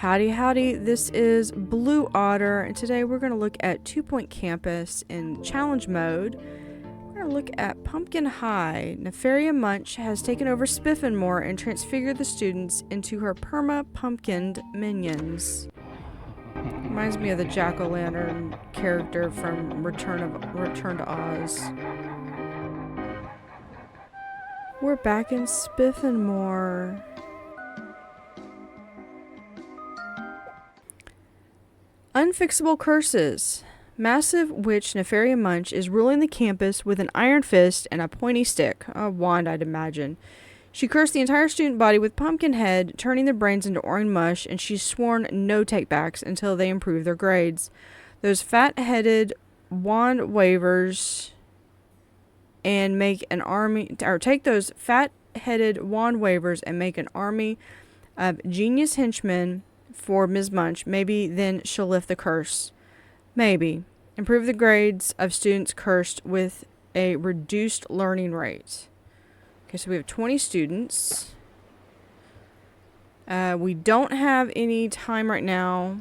Howdy Howdy, this is Blue Otter, and today we're going to look at 2-Point Campus in challenge mode. We're going to look at Pumpkin High. Nefaria Munch has taken over Spiffinmoore and transfigured the students into her perma-pumpkined minions. Reminds me of the Jack-o'-lantern character from Return to Oz. We're back in Spiffinmoore. Unfixable curses. Massive witch Nefaria Munch is ruling the campus with an iron fist and a pointy stick. A wand, I'd imagine. She cursed the entire student body with pumpkin head, turning their brains into orange mush, and she's sworn no takebacks until they improve their grades. Those fat-headed wand waivers and make an army, or take those fat-headed wand waivers and make an army of genius henchmen for Ms. Munch. Maybe then she'll lift the curse. Maybe. Improve the grades of students cursed with a reduced learning rate. Okay, so we have 20 students. We don't have any time right now.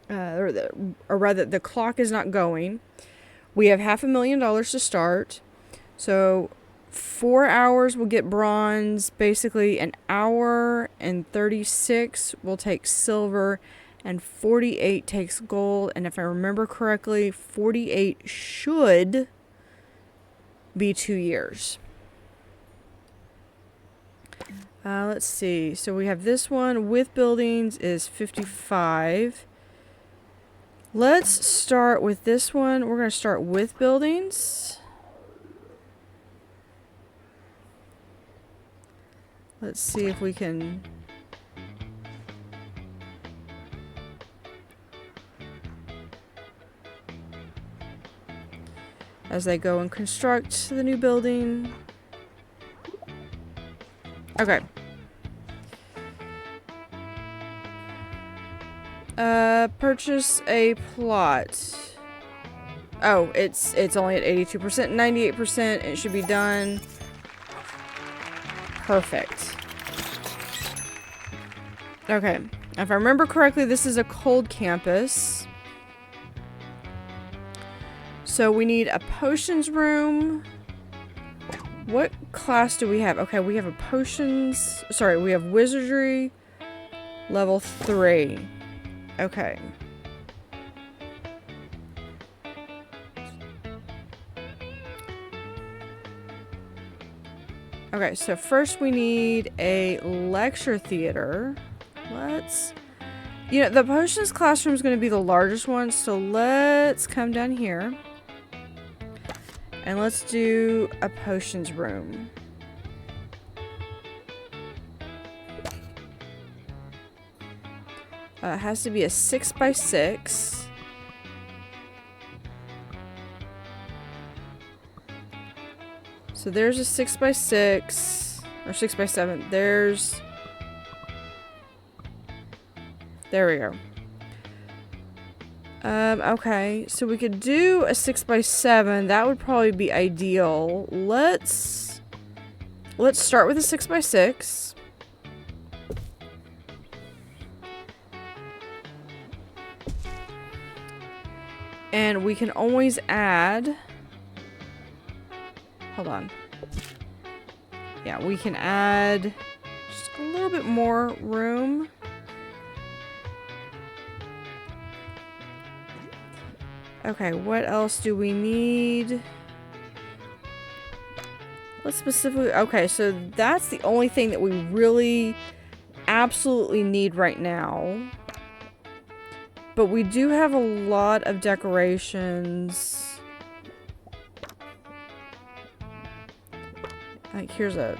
Or rather, the clock is not going. We have $500,000 to start. So 4 hours will get bronze. Basically, an hour and 36 will take silver, and 48 takes gold. And if I remember correctly, 48 should be 2 years. Let's see. So we have this one with buildings is 55. Let's start with this one. We're going to start with buildings. Let's see if we can... as they go and construct the new building. Okay. Purchase a plot. Oh, it's only at 82%, 98%. It should be done. Perfect. Okay. If I remember correctly, this is a cold campus. So we need a potions room. What class do we have? Okay, we have a potions... Sorry, we have wizardry level 3. Okay. Okay, so first we need a lecture theater. Let's... You know, the potions classroom is going to be the largest one, so let's come down here. And let's do a potions room. It has to be a 6x6. So there's a 6x6 or 6x7. There we go. Okay, so we could do a 6x7. That would probably be ideal. Let's start with a 6x6. And we can always add... Hold on. Yeah, we can add just a little bit more room. Okay, what else do we need? Let's specifically... Okay, so that's the only thing that we really absolutely need right now. But we do have a lot of decorations. Like, here's a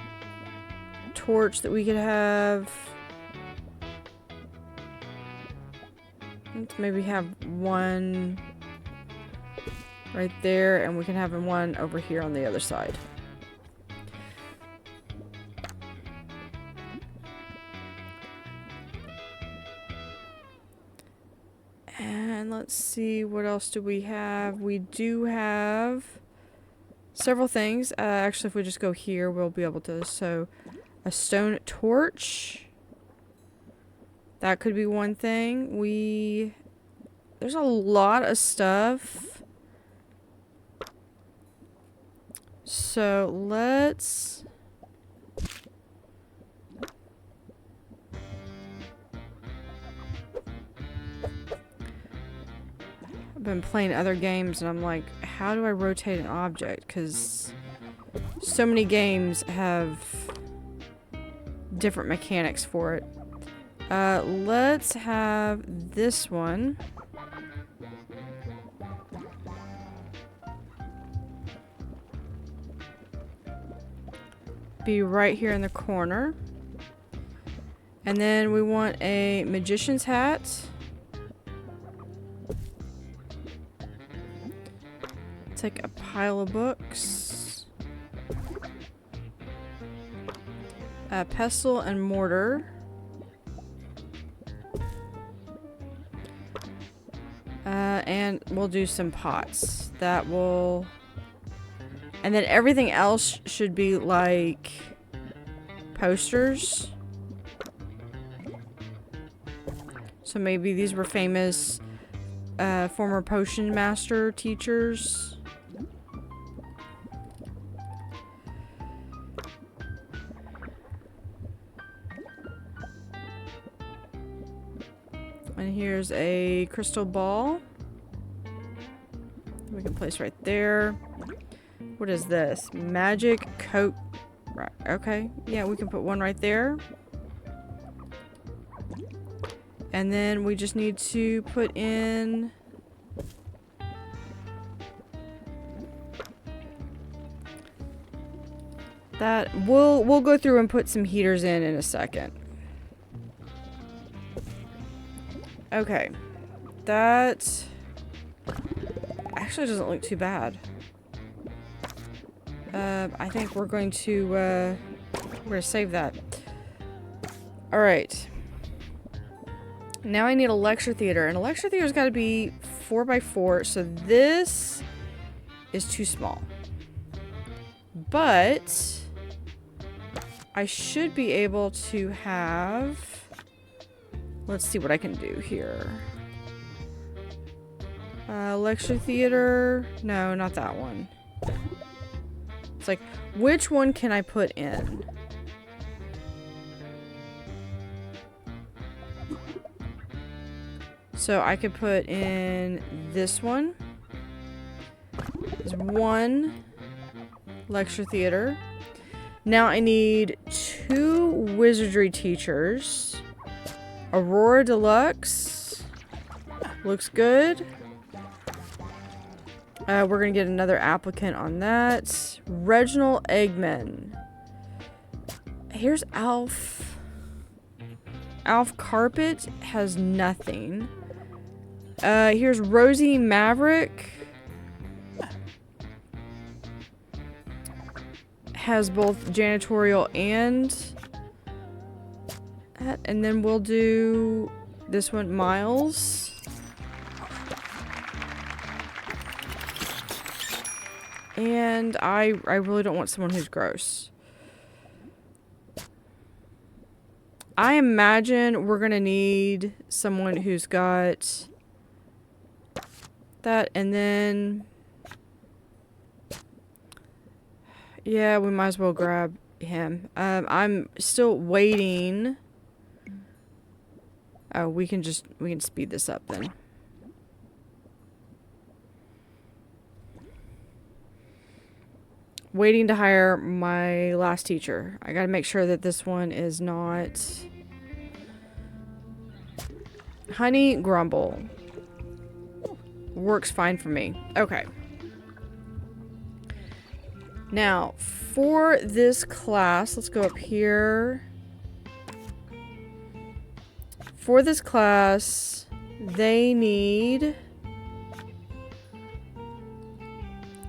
torch that we could have. Let's maybe have one right there, and we can have one over here on the other side. And let's see, what else do we have? We do have several things. Actually, if we just go here, we'll be able to. So, a stone torch. That could be one thing. There's a lot of stuff. So let's... I've been playing other games and I'm like, how do I rotate an object? Because so many games have different mechanics for it. Let's have this one. Be right here in the corner. And then we want a magician's hat. Take a pile of books. A pestle and mortar. And we'll do some pots. That will... And then everything else should be like posters. So maybe these were famous former potion master teachers. And here's a crystal ball. We can place right there. What is this? Magic coat. Right. Okay. Yeah, we can put one right there. And then we just need to put in... that. We'll go through and put some heaters in a second. Okay. That actually doesn't look too bad. I think we're going to save that. Alright. Now I need a lecture theater. And a lecture theater's got to be 4x4. So this is too small. But I should be able to have... Let's see what I can do here. Lecture theater. No, not that one. It's like, which one can I put in? So I could put in this one. There's one lecture theater. Now I need 2 wizardry teachers. Aurora Deluxe. Looks good. We're going to get another applicant on that. Reginald Eggman. Here's Alf. Alf Carpet has nothing. Here's Rosie Maverick. Has both janitorial and... And then we'll do this one, Miles. And I really don't want someone who's gross. I imagine we're gonna need someone who's got that, and then yeah, we might as well grab him. I'm still waiting. Oh, we can speed this up then. Waiting to hire my last teacher. I gotta make sure that this one is not... Honey Grumble. Works fine for me. Okay. Now, for this class, let's go up here. For this class, they need...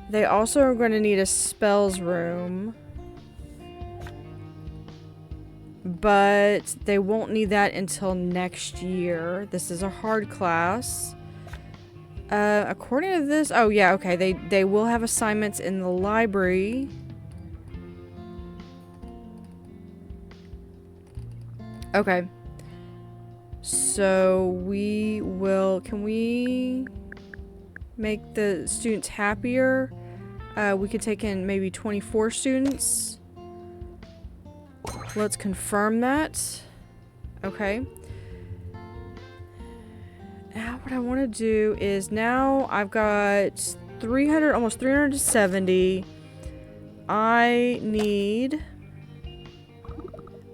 They also are going to need a spells room. But they won't need that until next year. This is a hard class. According to this... Oh, yeah, okay. They will have assignments in the library. Okay. so we will, can we make the students happier? We could take in maybe 24 students. Let's confirm that. Okay. Now what I want to do is, now I've got 300, almost 370. I need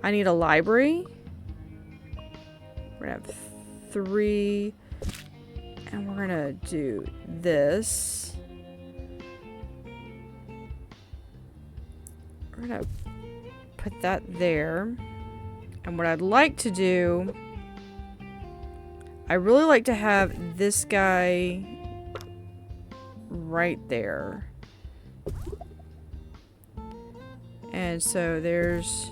a library. We're gonna have 3, and we're gonna do this. We're gonna put that there. And what I'd like to do, I really like to have this guy right there. And so there's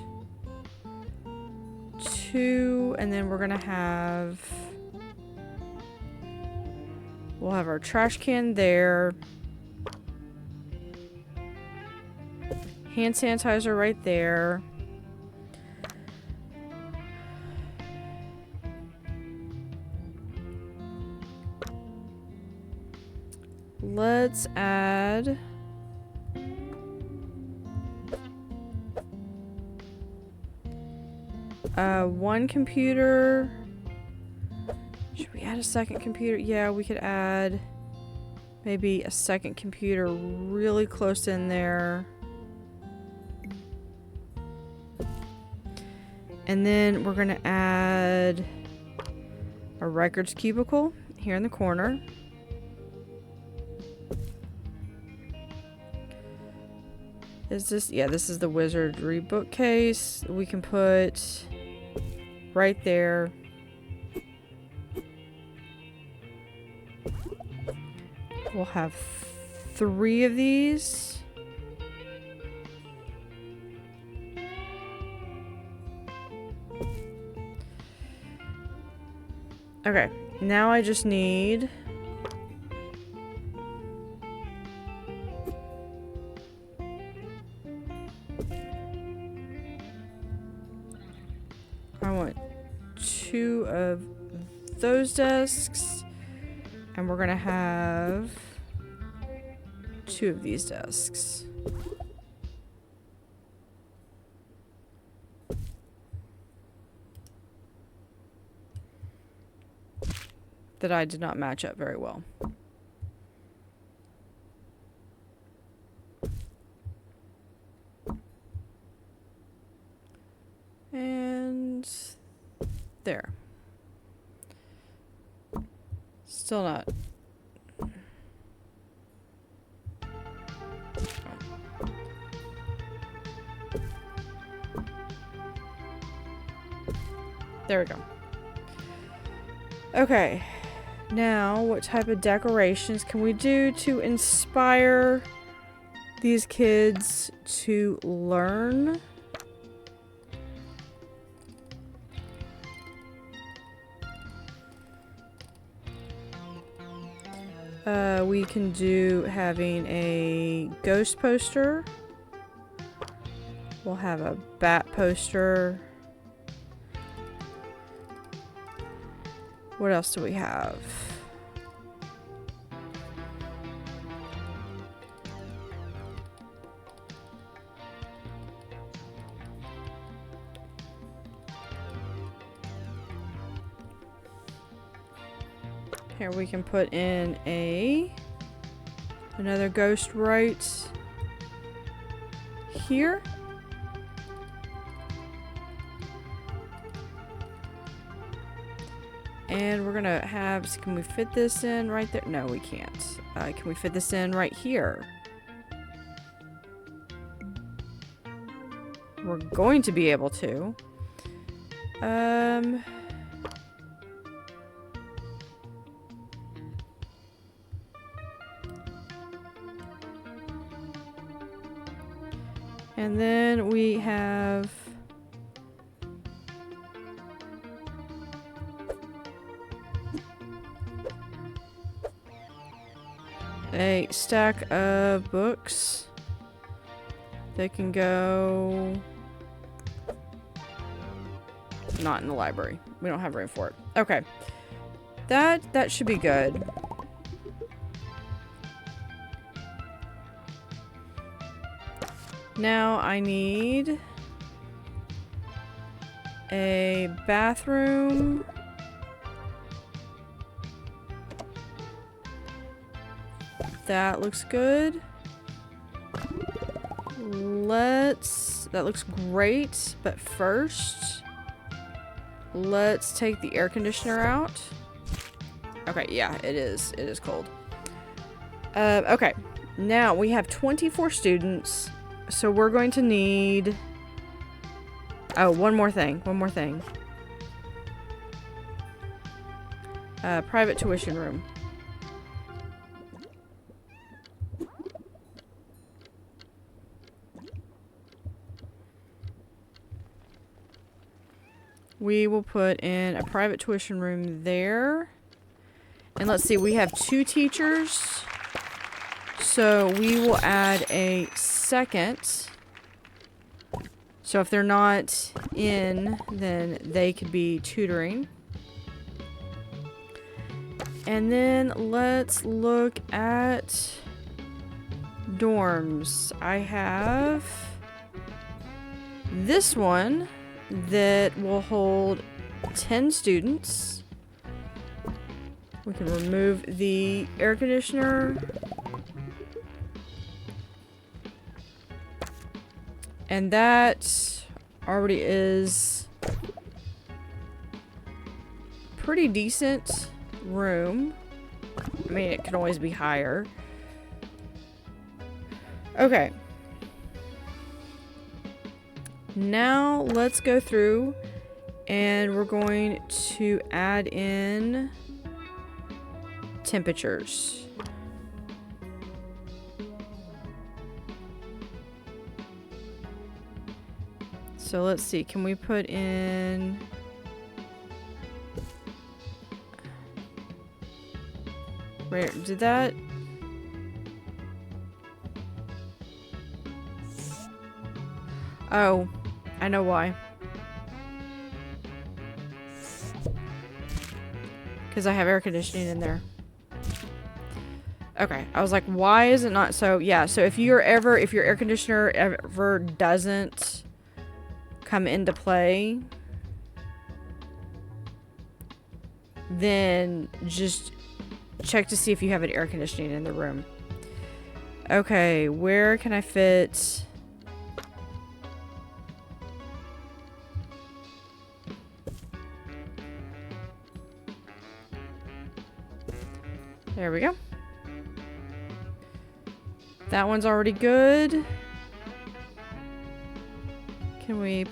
2, and then we're gonna have, we'll have our trash can there. Hand sanitizer right there. Let's add one computer. Should we add a second computer? Yeah, we could add maybe a second computer really close in there. And then we're gonna add a records cubicle here in the corner. Is this, yeah, this is the wizardry bookcase. We can put right there. We'll have 3 of these. Okay, now I just need I want 2 of those desks, and we're gonna have 2 of these desks. That I did not match up very well. And there. Still not. There we go. Okay. Now, what type of decorations can we do to inspire these kids to learn? We can do having a ghost poster. We'll have a bat poster. What else do we have? Here we can put in another ghost right here. And we're gonna have, can we fit this in right there? No, we can't. Can we fit this in right here? We're going to be able to. And then we have a stack of books. They can go not in the library. We don't have room for it. Okay. That should be good. Now I need a bathroom. That looks good. That looks great, but first, let's take the air conditioner out. Okay, yeah, it is cold. Okay, now we have 24 students, so we're going to need, oh, one more thing. Private tuition room. We will put in a private tuition room there. And let's see, we have 2 teachers. So we will add a second. So if they're not in, then they could be tutoring. And then let's look at dorms. I have this one that will hold 10 students. We can remove the air conditioner. And that already is pretty decent room. I mean, it can always be higher. Okay. Now let's go through and we're going to add in temperatures. So let's see, can we put in where did that? Oh, I know why. Because I have air conditioning in there. Okay, I was like, why is it not? So yeah, so if your air conditioner ever doesn't come into play, then just check to see if you have an air conditioning in the room. Okay, where can I fit? There we go. That one's already good. Can we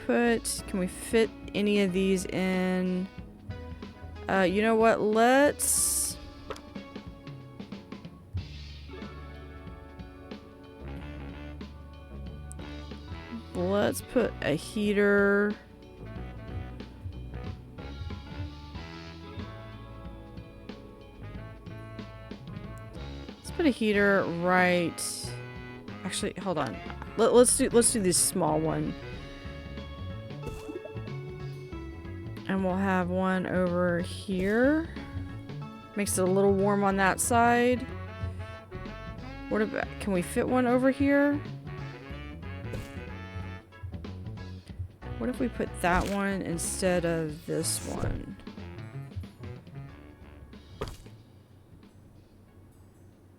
fit any of these in? You know what? Let's put a heater. Let's put a heater right. Actually, hold on. Let's do this small one. And we'll have one over here. Makes it a little warm on that side. What about, can we fit one over here? What if we put that one instead of this one?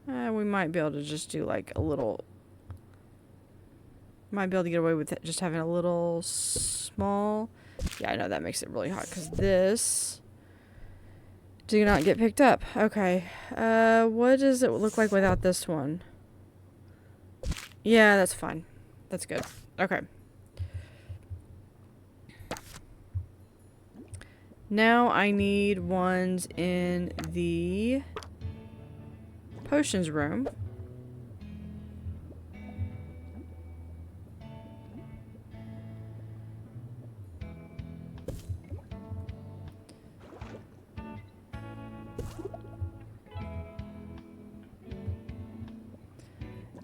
We might be able to just do like a little... Might be able to get away with it, just having a little small... Yeah, I know that makes it really hot because this do not get picked up. Okay. What does it look like without this one? Yeah, that's fine. That's good. Okay. Now I need ones in the potions room.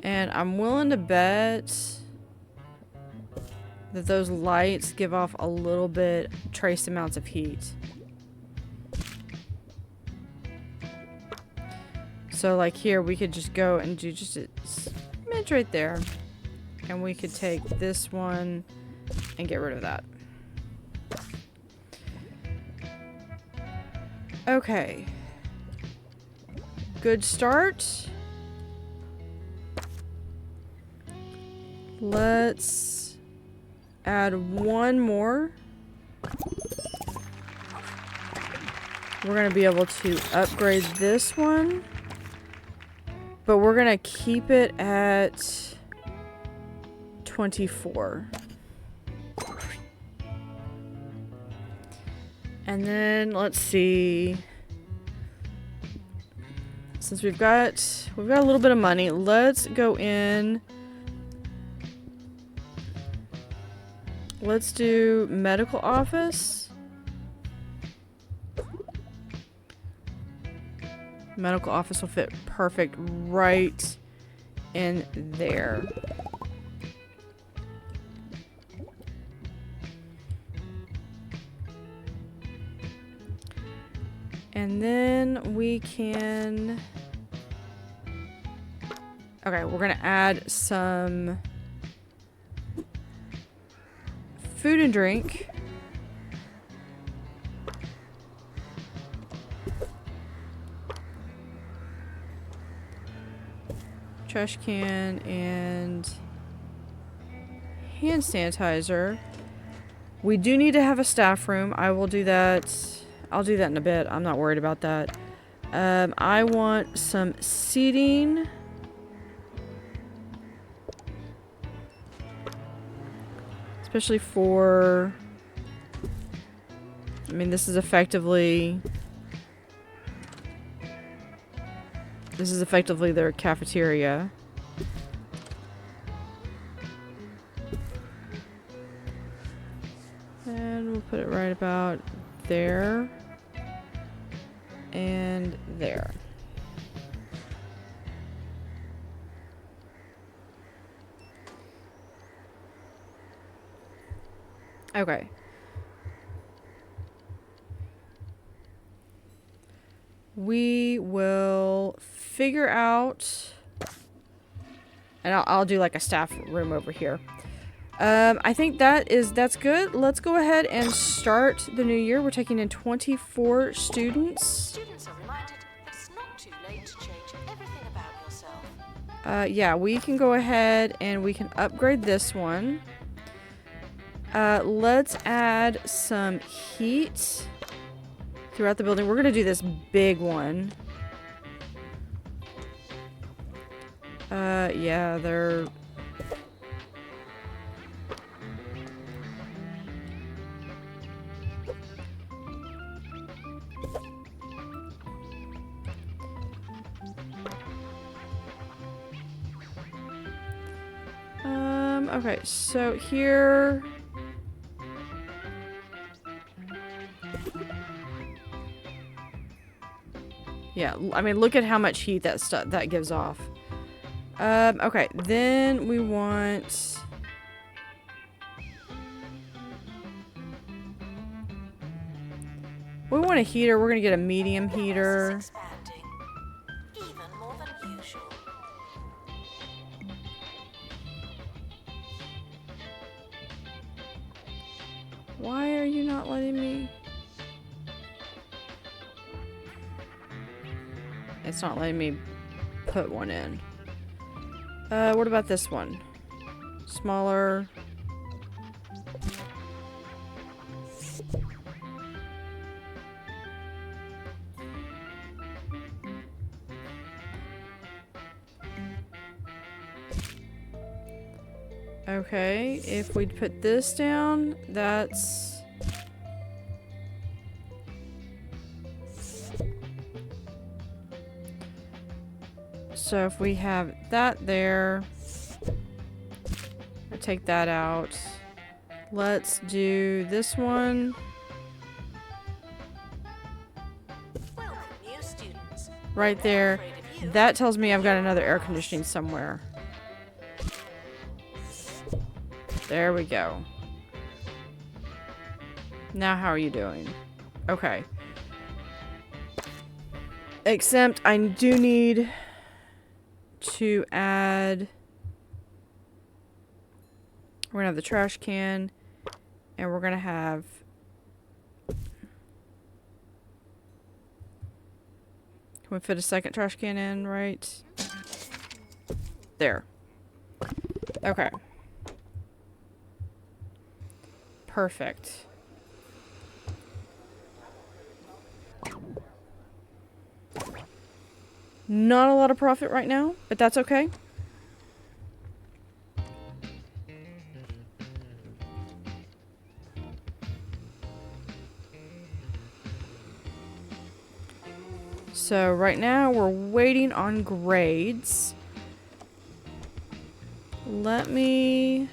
And I'm willing to bet that those lights give off a little bit, trace amounts of heat. So like here we could just go and do just a smidge right there. And we could take this one and get rid of that. Okay. Good start. Let's add one more. We're going to be able to upgrade this one. But we're going to keep it at 24. And then let's see. Since we've got a little bit of money, let's go in. Let's do medical office. Medical office will fit perfect right in there. And then we can... Okay, we're gonna add some food and drink. Trash can and hand sanitizer. We do need to have a staff room. I will do that. I'll do that in a bit. I'm not worried about that. I want some seating. Especially for... I mean, this is effectively their cafeteria. And we'll put it right about there. And there. Okay. We will figure out, and I'll do like a staff room over here. I think that's good. Let's go ahead and start the new year. We're taking in 24 students. Students are reminded it's not too late to change everything about yourself. Yeah, we can go ahead and we can upgrade this one. Let's add some heat throughout the building. We're gonna do this big one. Yeah, they're... Okay, so here... Yeah, I mean, look at how much heat that gives off. Okay, then we want... We want a heater. We're gonna get a medium heater. Even more than usual. Why are you not letting me? It's not letting me put one in. What about this one? Smaller. Okay, if we put this down, that's... So if we have that there, I'll take that out. Let's do this one. Welcome, new students. Right there. That tells me I've got another air conditioning somewhere. There we go. Now how are you doing? Okay. Except I do need to add... We're gonna have the trash can, and we're gonna have... Can we fit a second trash can in, right? There. Okay. Perfect. Not a lot of profit right now, but that's okay. So right now we're waiting on grades. Let me...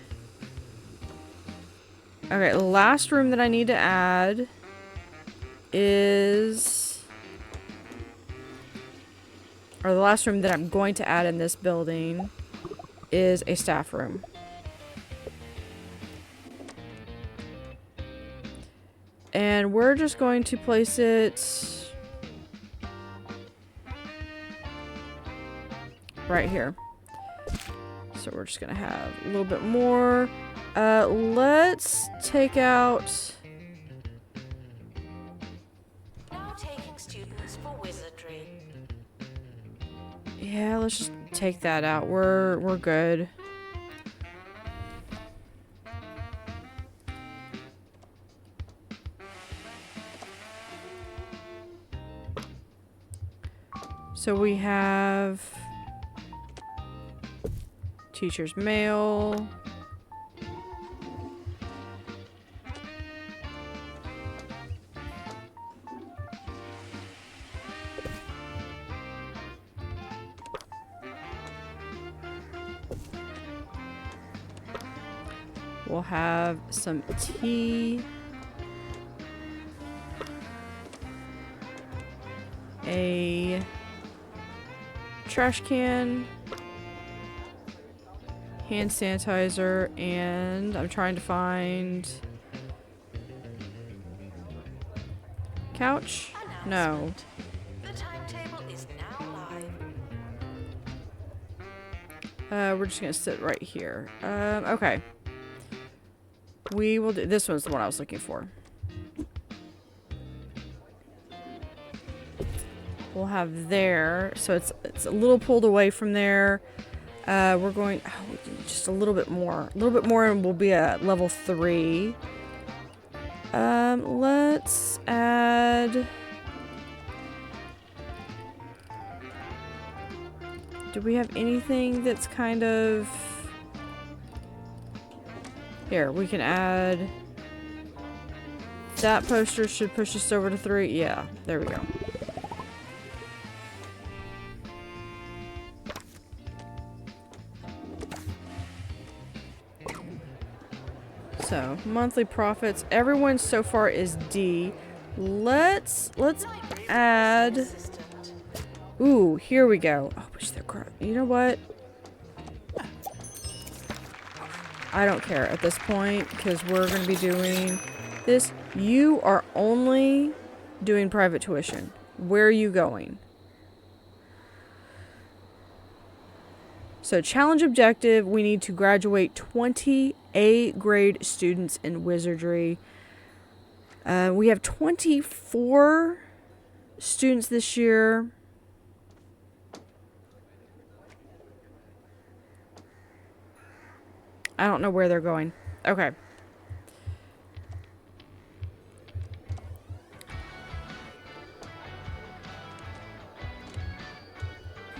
Okay, the last room that I need to add is... Or the last room that I'm going to add in this building is a staff room. And we're just going to place it right here. So we're just gonna have a little bit more. Let's take out... Now taking students for wizardry. Yeah, let's just take that out. We're good. So we have teacher's mail. We'll have some tea. A trash can. Hand sanitizer, and I'm trying to find... Couch? No. The timetable is now live. We're just gonna sit right here. Okay. We will do... This one's the one I was looking for. We'll have there. So it's a little pulled away from there. We're going... Oh, just a little bit more. A little bit more and we'll be at level 3. Let's add... Do we have anything that's kind of... Here, we can add... That poster should push us over to 3. Yeah, there we go. So, monthly profits. Everyone so far is D. Let's add... Ooh, here we go. Oh, wish they're... You know what? I don't care at this point, because we're going to be doing this. You are only doing private tuition. Where are you going? So, challenge objective, we need to graduate 20 A grade students in wizardry. We have 24 students this year. I don't know where they're going. Okay.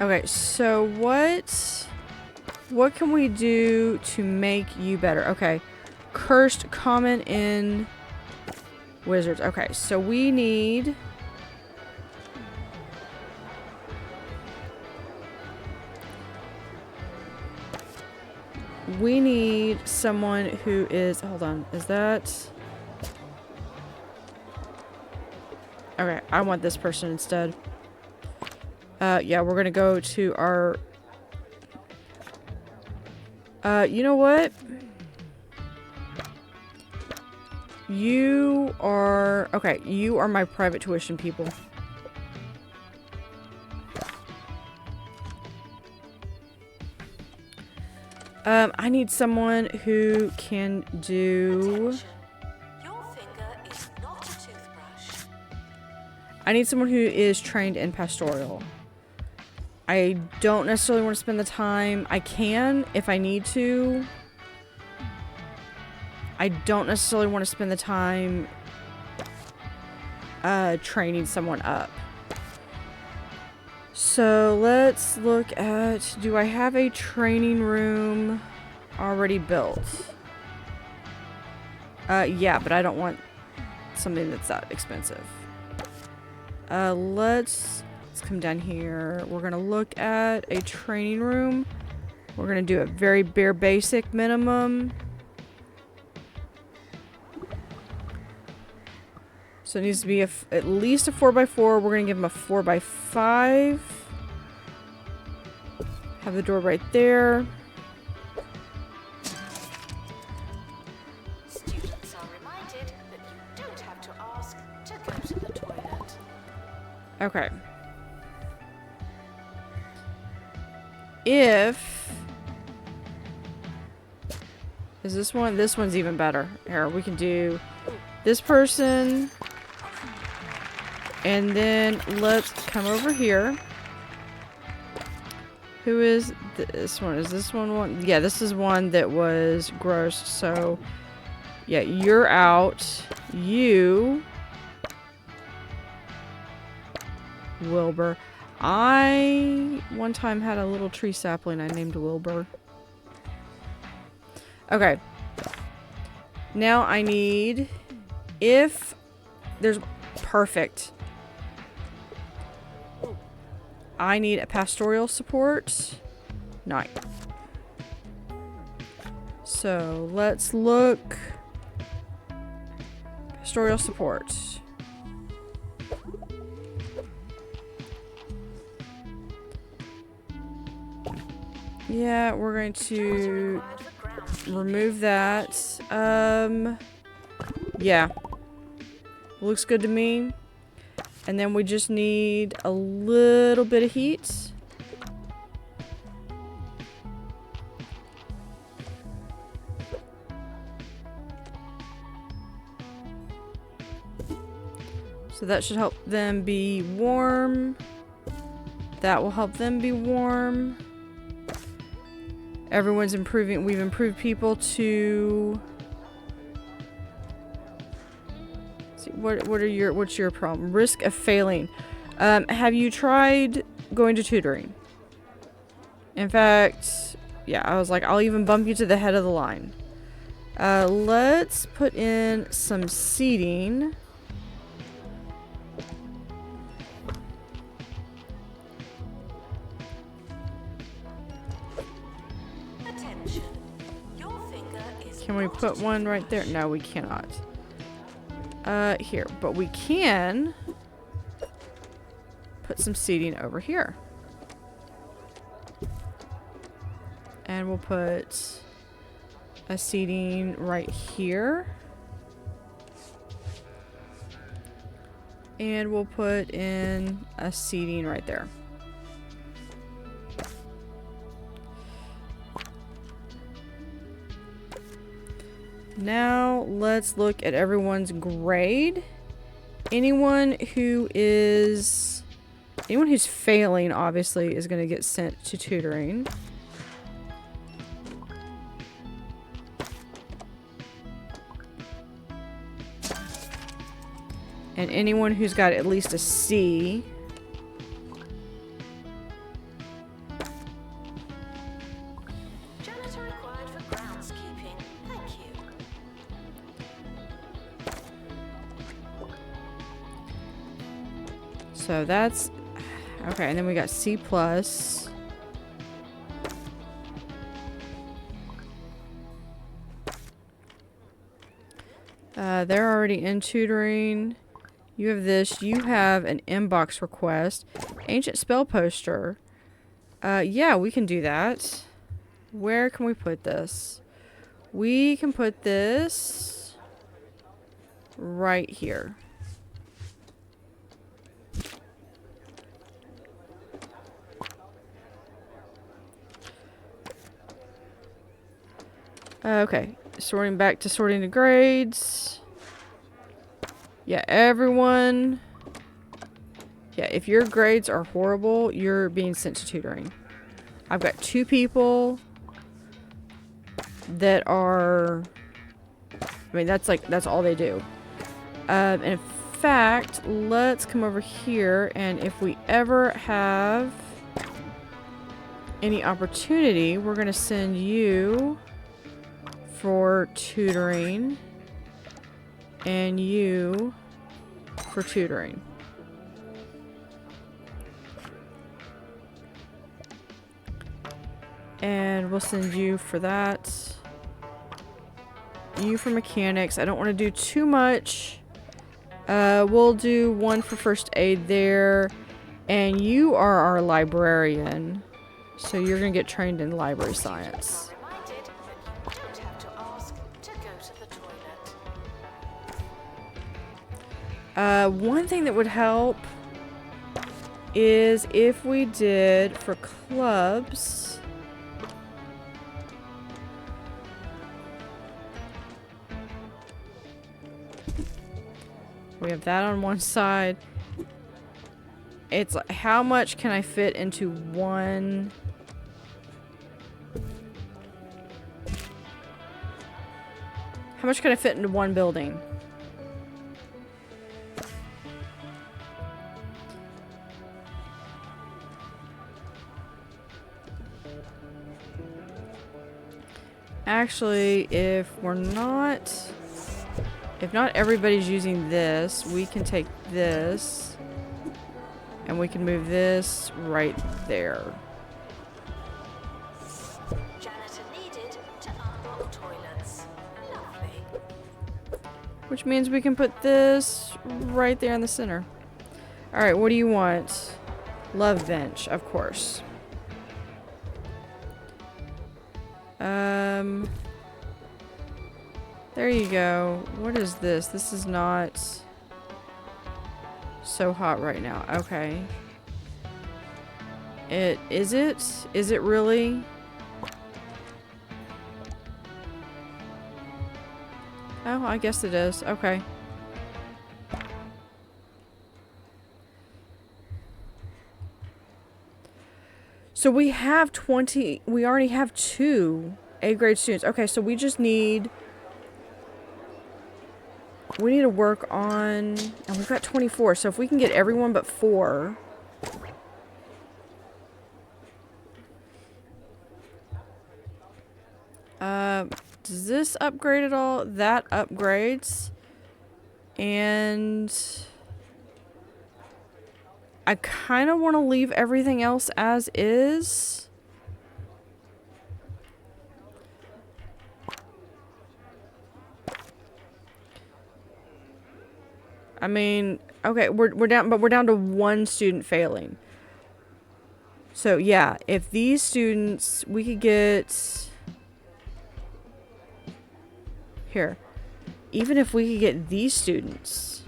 Okay, so what can we do to make you better? Okay. Cursed common in wizards. Okay, so we need... We need someone who is... Hold on. Is that... Okay, I want this person instead. Yeah, we're gonna go to our... you know what? You are... Okay, you are my private tuition people. I need someone who can do... Attention. Your finger is not a toothbrush. I need someone who is trained in pastoral. I don't necessarily want to spend the time. I can if I need to. I don't necessarily want to spend the time training someone up. So let's look at, do I have a training room already built? Yeah, but I don't want something that's that expensive. Let's come down here. We're gonna look at a training room. We're gonna do a very bare basic minimum. So it needs to be at least a 4x4. We're going to give him a 4x5. Have the door right there. Students are reminded that you don't have to ask to go to the toilet. Okay. If... Is this one? This one's even better. Here, we can do this person. And then let's come over here. Who is this one? Is this one? Yeah, this is one that was gross. So, yeah, you're out. You, Wilbur. I one time had a little tree sapling I named Wilbur. Okay. Now I need, if there's, perfect. I need a pastoral support. 9. So let's look. Pastoral support. Yeah, we're going to remove that. Yeah. Looks good to me. And then we just need a little bit of heat. So that should help them be warm. That will help them be warm. Everyone's improving. We've improved people to... What's your problem? Risk of failing. Have you tried going to tutoring? In fact, yeah, I was like, I'll even bump you to the head of the line. Let's put in some seating. Attention. Your finger is Can we put one right there? No, we cannot. Here, but we can put some seating over here. And we'll put a seating right here. And we'll put in a seating right there. Now let's look at everyone's grade. Anyone who's failing obviously is going to get sent to tutoring. And anyone who's got at least a C. Janitor required for groundskeeping. Thank you. So that's okay, and then we got C+. They're already in tutoring. You have this. You have an inbox request. Ancient spell poster. Yeah, we can do that. Where can we put this? We can put this right here. Okay, sorting back to sorting the grades. Yeah, everyone. Yeah, if your grades are horrible, you're being sent to tutoring. I've got 2 people that are... I mean, that's all they do. And in fact, let's come over here, and if we ever have any opportunity, we're going to send you for tutoring and you for tutoring. And we'll send you for that. You for mechanics. I don't want to do too much. We'll do 1 for first aid there. And you are our librarian. So you're going to get trained in library science. One thing that would help is if we did for clubs. We have that on one side. It's like, how much can I fit into one? How much can I fit into one building? Actually, if not everybody's using this, we can take this and we can move this right there. Janitor needed to unlock toilets. Lovely. Which means we can put this right there in the center. Alright, what do you want? Love bench, of course. There you go. What is this? This is not so hot right now. Okay. Is it? Is it really? Oh, I guess it is. Okay. So we have 20, we already have 2 A grade students. Okay, so we just need, we need to work on, and we've got 24, so if we can get everyone but 4. Does this upgrade at all? That upgrades. And I kind of want to leave everything else as is. I mean, okay, we're down, but we're down to 1 student failing. So yeah, if these students, we could get here. Even if we could get these students.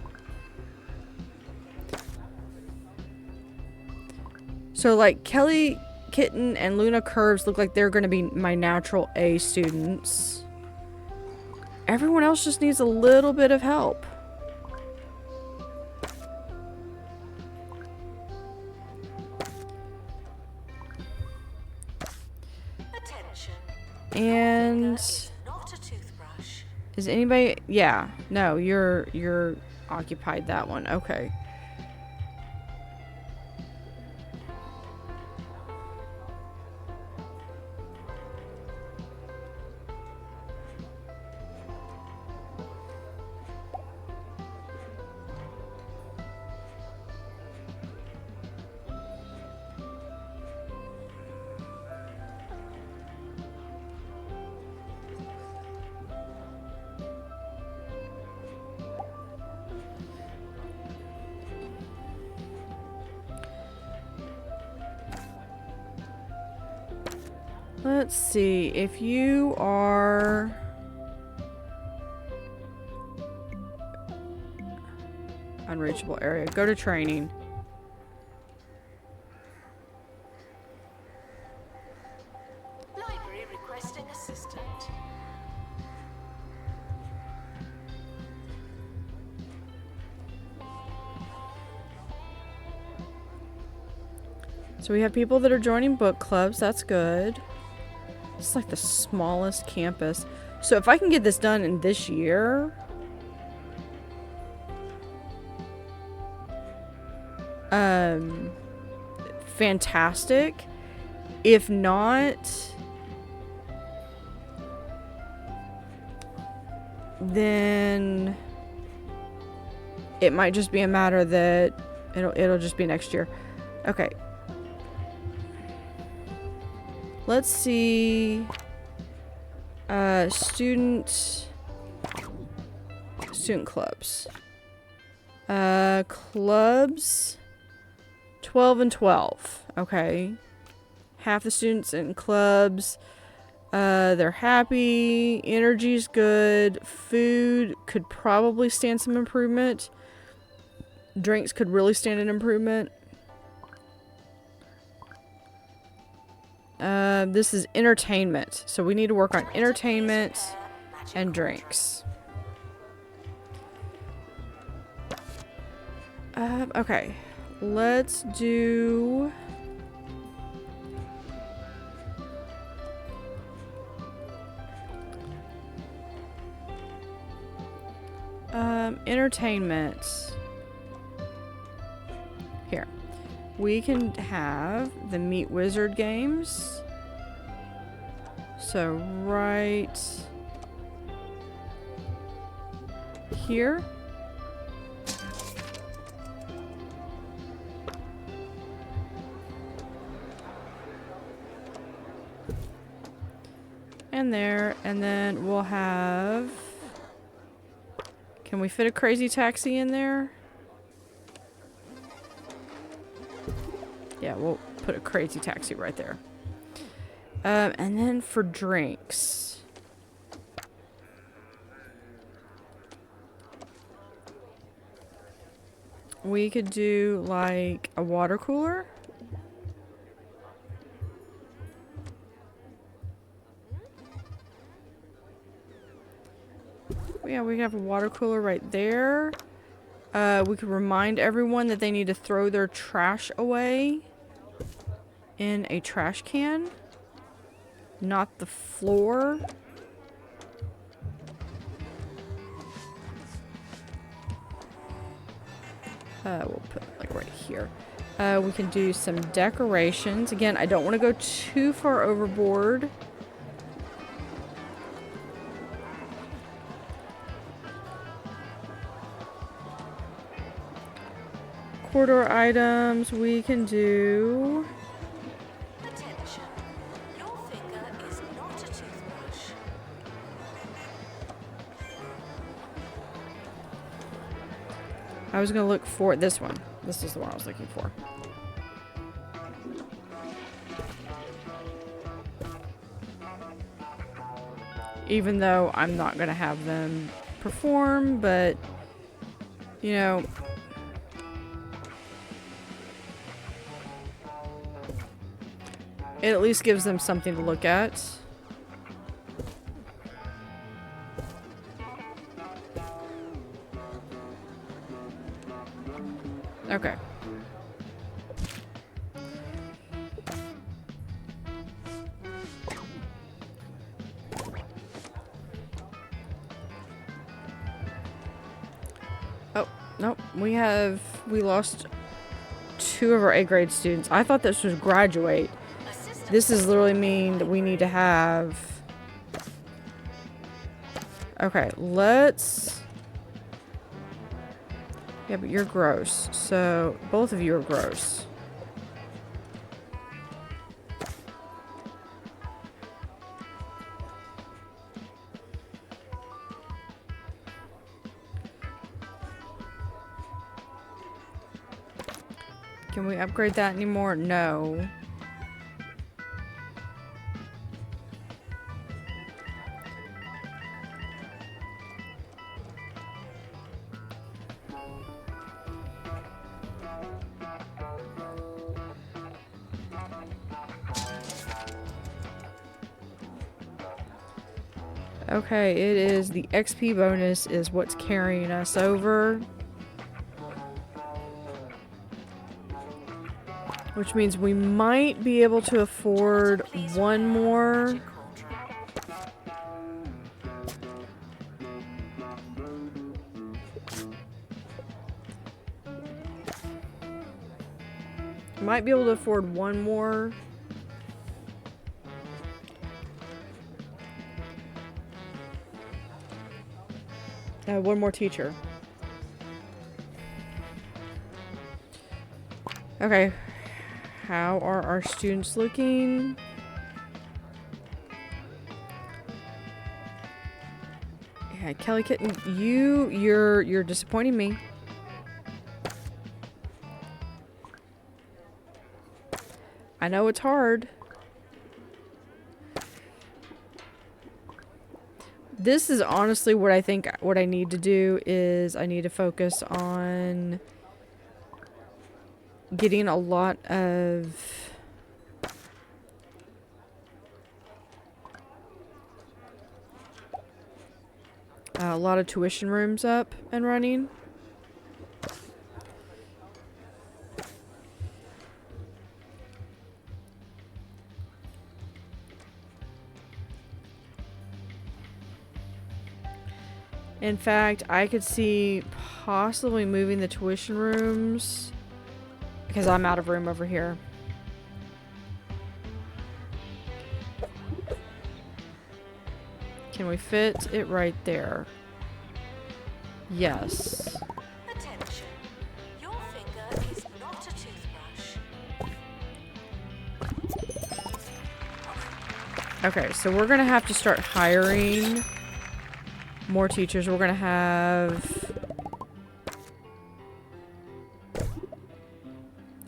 So like Kelly Kitten and Luna Curves look like they're going to be my natural A students. Everyone else just needs a little bit of help. Attention. And Not a toothbrush. is anybody? Yeah. No, you're occupied that one. Okay. Let's see, if you are... Unreachable area, go to training. Library requesting assistant. So we have people that are joining book clubs. That's good. It's like the smallest campus. So if I can get this done in this year... fantastic. If not... then... it might just be a matter that it'll just be next year. Okay. Let's see. Student clubs. Clubs 12 and 12. Okay. Half the students in clubs. They're happy. Energy's good. Food could probably stand some improvement. Drinks could really stand an improvement. This is entertainment. So we need to work on entertainment and drinks. Okay. Let's do... entertainment. Here. We can have the Meat Wizard games. So right here. And there, and then we'll have... Can we fit a crazy taxi in there? Yeah, we'll put a crazy taxi right there. And then for drinks. We could do like a water cooler. Yeah, we have a water cooler right there. We could remind everyone that they need to throw their trash away in a trash can, not the floor. We'll put like right here. We can do some decorations. Again, I don't want to go too far overboard. Corridor items, we can do... Attention. Your finger is not a toothbrush. I was going to look for this one. This is the one I was looking for. Even though I'm not going to have them perform, but, you know... It at least gives them something to look at. Okay. Oh, nope. We lost 2 of our A grade students. I thought this was graduate. This is literally mean that we need to have... Okay, let's... Yeah, but you're gross. So, both of you are gross. Can we upgrade that anymore? No. Okay, it is the XP bonus is what's carrying us over. Which means we might be able to afford one more. Might be able to afford one more. One more teacher. Okay. How are our students looking? Yeah, Kelly Kitten, you're disappointing me. I know it's hard. This is honestly what I think what I need to do is I need to focus on getting a lot of tuition rooms up and running. In fact, I could see possibly moving the tuition rooms because I'm out of room over here. Can we fit it right there? Yes. Attention. Your finger is not a toothbrush. Okay, so we're gonna have to start hiring more teachers. We're gonna have...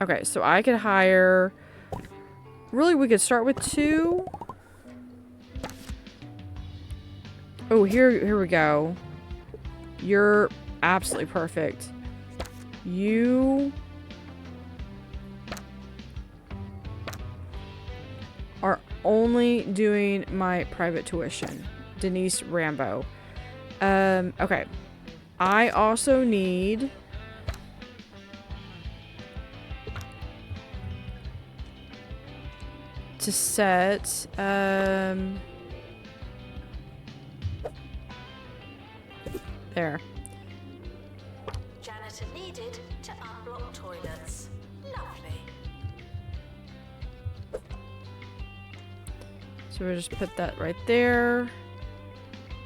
Okay, so I could hire... Really, we could start with 2. Oh, here we go. You're absolutely perfect. You are only doing my private tuition. Denise Rambo. Okay. I also need... to set, there. Janitor needed to unblock toilets. Lovely. So we'll just put that right there.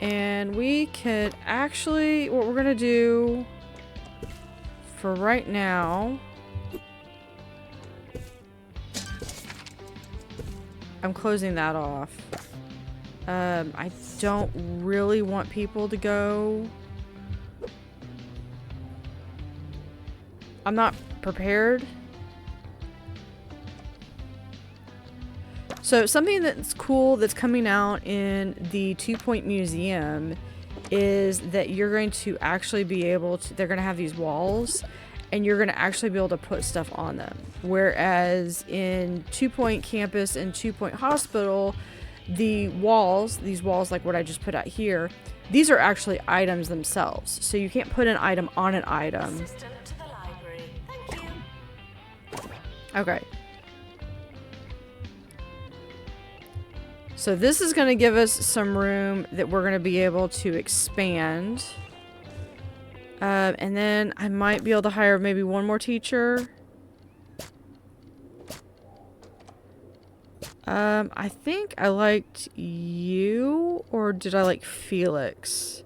And we could actually, what we're gonna do for right now, I'm closing that off. I don't really want people to go. I'm not prepared. So something that's cool that's coming out in the 2-Point Museum is that you're going to actually be able to, they're going to have these walls and you're going to actually be able to put stuff on them. Whereas in 2-Point Campus and 2-Point Hospital, these walls like what I just put out here, these are actually items themselves. So you can't put an item on an item. Assistant to the library. Thank you. Okay. So this is going to give us some room that we're going to be able to expand. And then I might be able to hire maybe one more teacher. I think I liked you, or did I like Felix?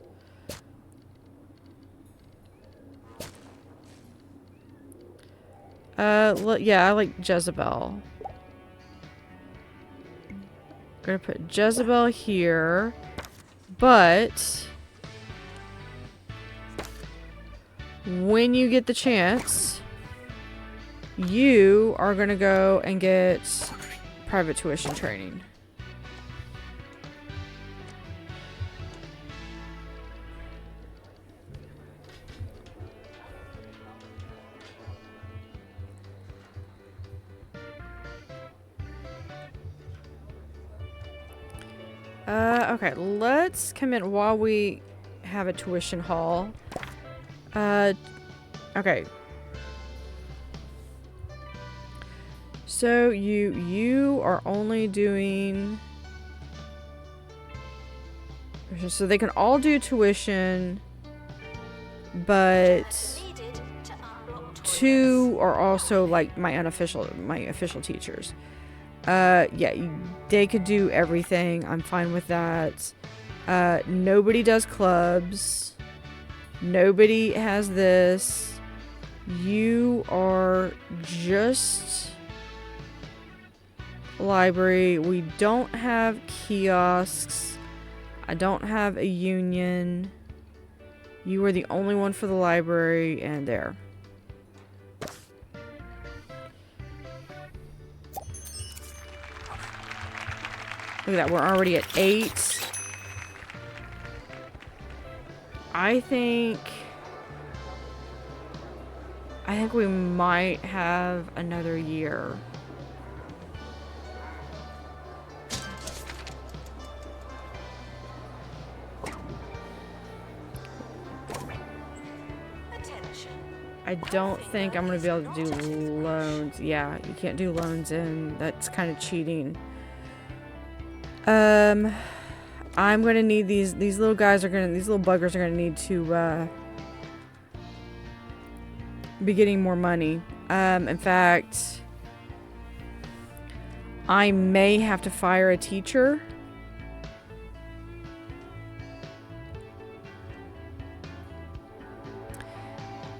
Yeah, I like Jezebel. I'm gonna put Jezebel here, but when you get the chance, you are gonna go and get private tuition training. Okay, let's come in while we have a tuition hall. Okay. So you are only doing... So they can all do tuition, but 2 are also like my official teachers. Yeah, they could do everything. I'm fine with that. Nobody does clubs. Nobody has this. You are just library. We don't have kiosks. I don't have a union. You are the only one for the library, and there. Look at that, we're already at 8. I think we might have another year. I don't think I'm going to be able to do loans. Yeah, you can't do loans in. That's kind of cheating. I'm going to need these little guys are going to, these little buggers are going to need to be getting more money. In fact, I may have to fire a teacher.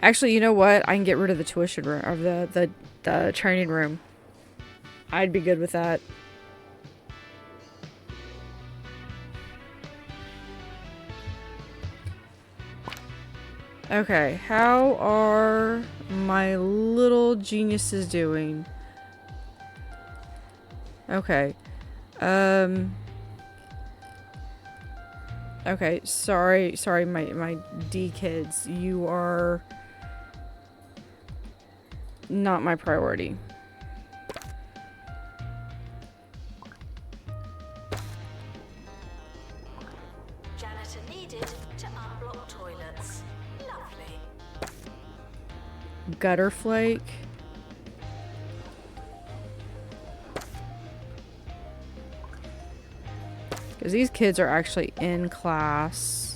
Actually, you know what? I can get rid of the tuition room, or the training room. I'd be good with that. Okay, how are my little geniuses doing? Okay. Okay, sorry, my D kids. You are not my priority. Janitor needed to unblock toilets. Lovely. Gutter flake. Because these kids are actually in class.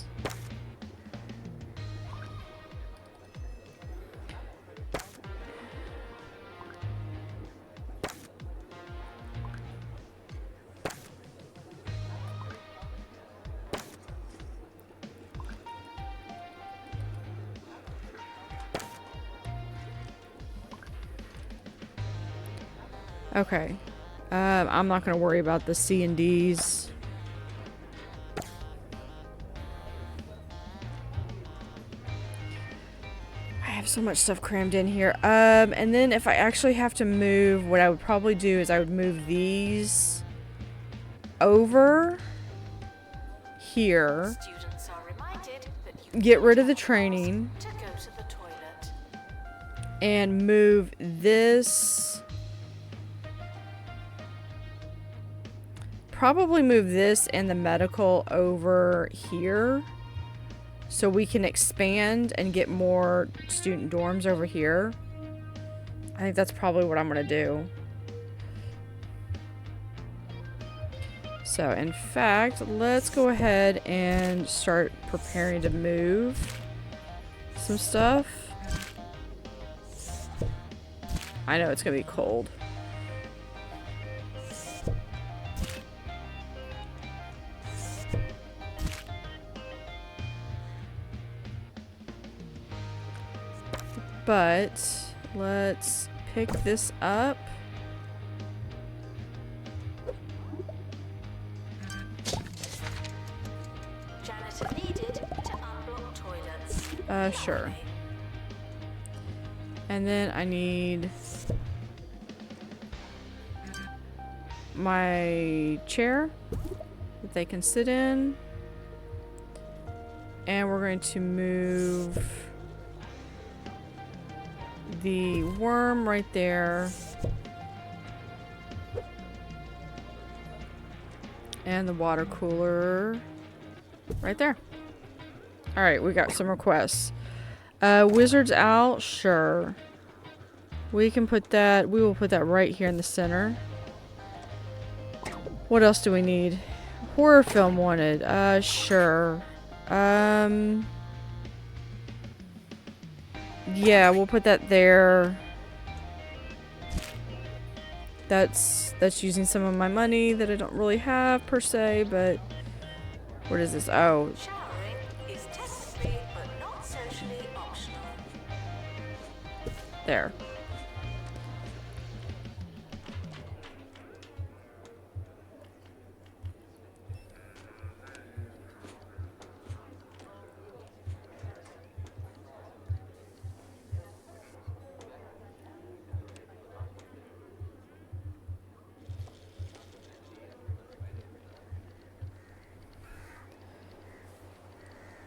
Okay. I'm not going to worry about the C and D's. I have so much stuff crammed in here. And then if I actually have to move, what I would probably do is I would move these over here. Students are reminded that you Get rid of the training. to go to the toilet. And move this. Probably move this and the medical over here so we can expand and get more student dorms over here. I think that's probably what I'm gonna do. So in fact, let's go ahead and start preparing to move some stuff. I know it's gonna be cold. But let's pick this up. Janitor needed to unblock toilets. Sure. And then I need my chair that they can sit in. And we're going to move the worm right there. And the water cooler right there. Alright, we got some requests. Wizards out? Sure. We can put that, we will put that right here in the center. What else do we need? Horror film wanted. Sure. Yeah, we'll put that there. That's using some of my money that I don't really have per se, but what is this? Oh. Showering is technically but not socially optional. There.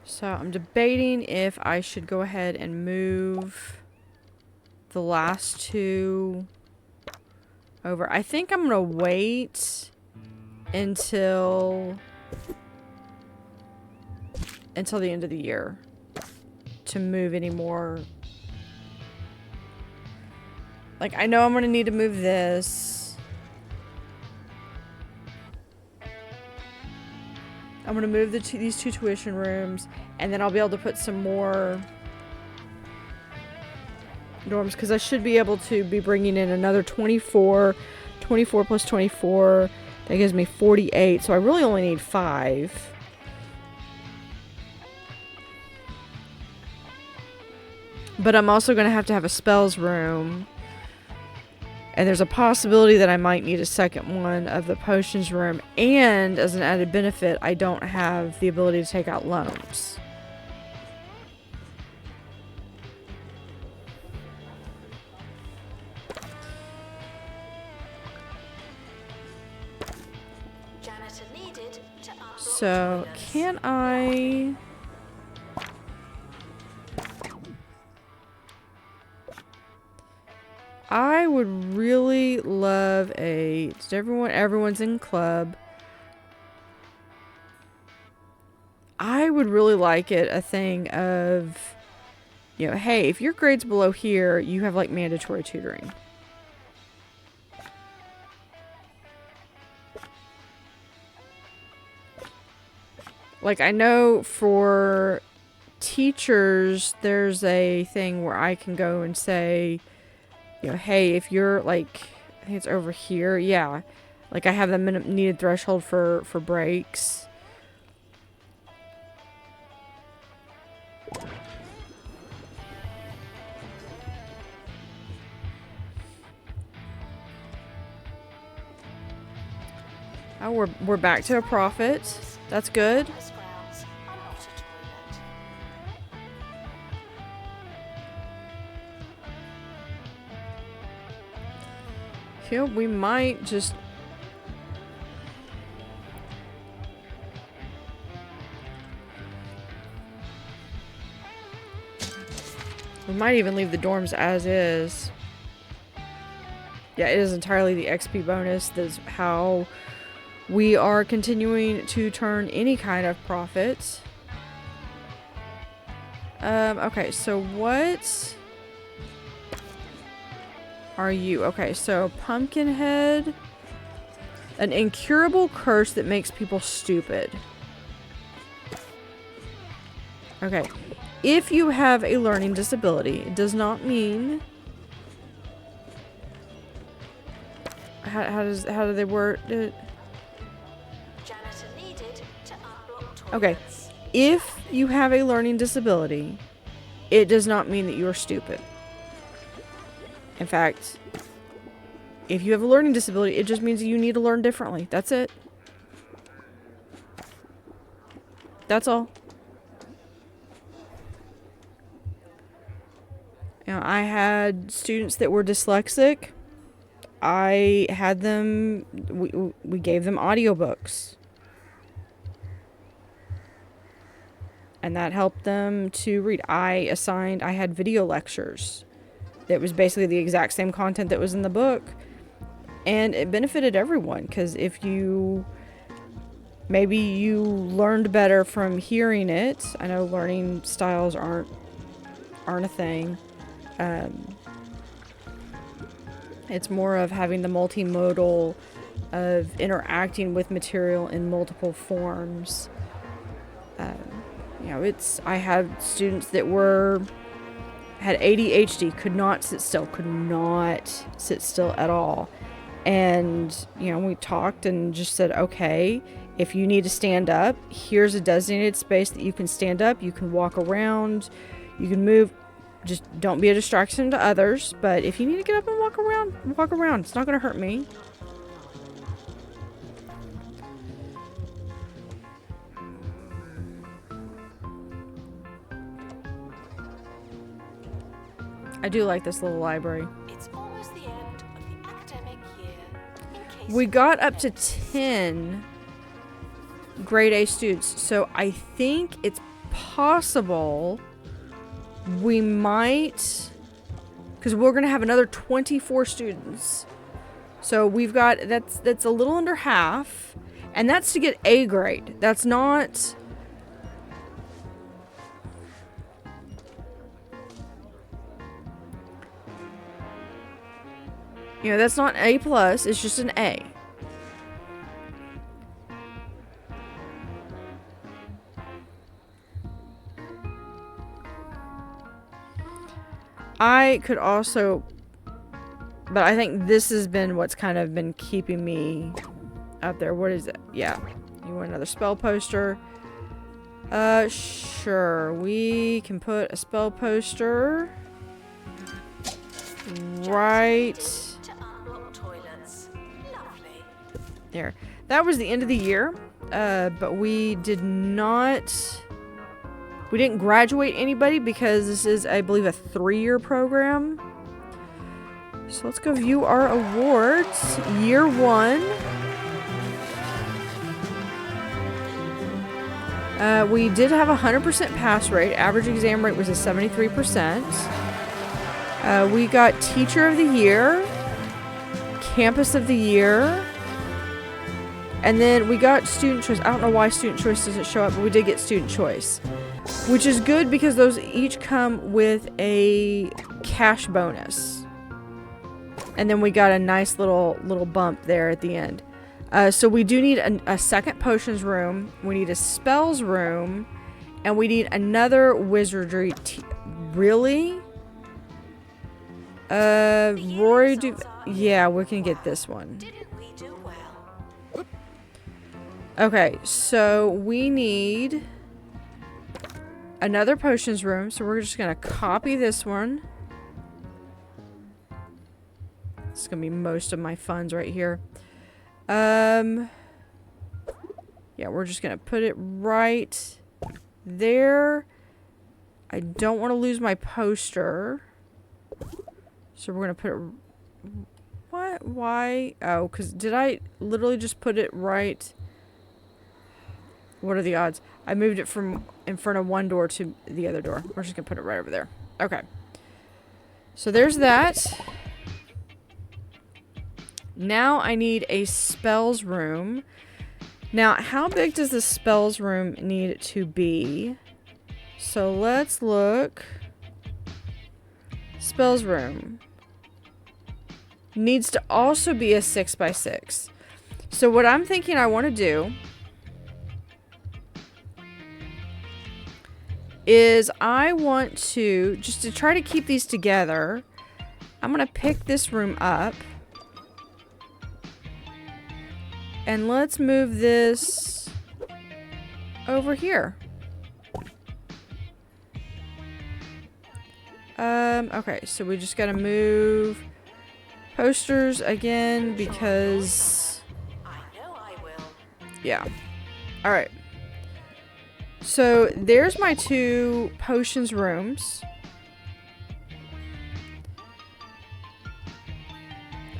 So I'm debating if I should go ahead and move the last two over. I think I'm gonna wait until the end of the year to move any more. Like, I know I'm gonna need to move this. I'm gonna move these two tuition rooms, and then I'll be able to put some more dorms, because I should be able to be bringing in another 24 plus 24. That gives me 48, so I really only need 5. But I'm also going to have a spells room. And there's a possibility that I might need a second one of the potions room. And as an added benefit, I don't have the ability to take out loans. Janitor needed to unblock So, toilets. can I... I would really love a... Everyone's in club. I would really like it, a thing of, you know, hey, if your grade's below here, you have, like, mandatory tutoring. Like, I know for teachers, there's a thing where I can go and say, you know, hey, if you're, like, I think it's over here, yeah. Like, I have the needed threshold for breaks. Oh, we're back to a profit. That's good. Those grounds are not a toilet. Feel we might just... We might even leave the dorms as is. Yeah, it is entirely the XP bonus. That's how we are continuing to turn any kind of profit. Okay, so what are you? Okay, so Pumpkinhead. An incurable curse that makes people stupid. Okay. If you have a learning disability, it does not mean... How do they word it? Janitor needed to unblock toilets. Okay. If you have a learning disability, it does not mean that you're stupid. In fact, if you have a learning disability, it just means that you need to learn differently. That's it. That's all. You know, I had students that were dyslexic. I had them, we gave them audiobooks. And that helped them to read. I had video lectures. That was basically the exact same content that was in the book. And it benefited everyone, because if maybe you learned better from hearing it. I know learning styles aren't a thing. It's more of having the multimodal of interacting with material in multiple forms. You know, I had students that had ADHD, could not sit still at all. And, you know, we talked and just said, okay, if you need to stand up, here's a designated space that you can stand up. You can walk around, you can move. Just don't be a distraction to others. But if you need to get up and walk around. It's not going to hurt me. I do like this little library. It's almost the end of the academic year. We got up to 10 grade A students, so I think it's possible we might, because we're going to have another 24 students. So we've got, that's a little under half, and that's to get A grade. That's not... You know, that's not A+, it's just an A. I could also, but I think this has been what's kind of been keeping me up there. What is it? Yeah. You want another spell poster? Sure. We can put a spell poster right there. That was the end of the year, but we didn't graduate anybody because this is, I believe, a 3-year program. So let's go view our awards. Year 1. We did have a 100% pass rate. Average exam rate was a 73%. We got Teacher of the Year, Campus of the Year, and then we got Student Choice. I don't know why Student Choice doesn't show up, but we did get Student Choice, which is good because those each come with a cash bonus. And then we got a nice little bump there at the end. So we do need a second potions room. We need a spells room. And we need another wizardry. Really? Rory do... Yeah, we can get this one. Okay, so we need another potions room. So we're just going to copy this one. It's going to be most of my funds right here. Yeah, we're just going to put it right there. I don't want to lose my poster. So we're going to put it... What? Why? Oh, because did I literally just put it right... What are the odds? I moved it from in front of one door to the other door. We're just going to put it right over there. Okay. So there's that. Now I need a spells room. Now, how big does the spells room need to be? So let's look. Spells room. Needs to also be a 6x6. So what I'm thinking I want to do is I want to, just to try to keep these together, I'm going to pick this room up. And let's move this over here. Okay, so we just got to move posters again because... I know I will. Yeah. Alright. So there's my 2 potions rooms.